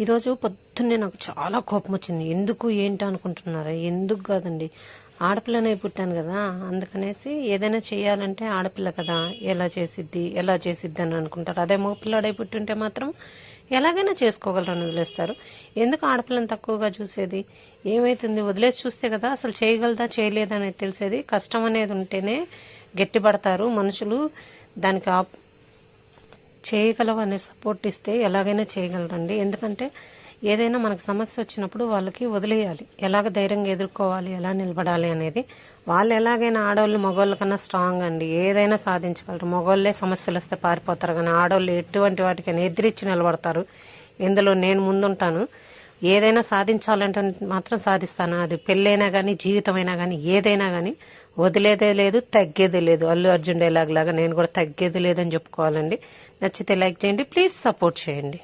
ఈరోజు పొద్దున్నే నాకు చాలా కోపం వచ్చింది. ఎందుకు ఏంటి అనుకుంటున్నారా? ఎందుకు కాదండి, ఆడపిల్లనే పుట్టాను కదా, అందుకనేసి ఏదైనా చేయాలంటే ఆడపిల్ల కదా, ఎలా చేసిద్ది అని అనుకుంటారు. అదే మగపిల్లాడై పుట్టుంటే మాత్రం ఎలాగైనా చేసుకోగలరని వదిలేస్తారు. ఎందుకు ఆడపిల్లని తక్కువగా చూసేది? ఏమైతుంది, వదిలేసి చూస్తే కదా అసలు చేయగలదా చేయలేదా అనేది తెలిసేది. కష్టం అనేది ఉంటేనే గట్టిపడతారు మనుషులు. దానికి చేయగలవు అనే సపోర్ట్ ఇస్తే ఎలాగైనా చేయగలరండి. ఎందుకంటే ఏదైనా మనకు సమస్య వచ్చినప్పుడు వాళ్ళకి వదిలేయాలి, ఎలాగ ధైర్యంగా ఎదుర్కోవాలి, ఎలా నిలబడాలి అనేది. వాళ్ళు ఎలాగైనా ఆడవాళ్ళు మగవాళ్ళ కన్నా స్ట్రాంగ్ అండి, ఏదైనా సాధించగలరు. మగవాళ్ళే సమస్యలు వస్తే పారిపోతారు, కానీ ఆడవాళ్ళు ఎటువంటి వాటికైనా ఎదిరించి నిలబడతారు. ఇందులో నేను ముందుంటాను. ఏదైనా సాధించాలంటే మాత్రం సాధిస్తాను. అది పెళ్ళైనా కానీ జీవితమైనా కానీ ఏదైనా కానీ వదిలేదే లేదు, తగ్గేదే లేదు. అల్లు అర్జున్ డైలాగ్ లాగా నేను కూడా తగ్గేది లేదని చెప్పుకోవాలండి. నచ్చితే లైక్ చేయండి, ప్లీజ్ సపోర్ట్ చేయండి.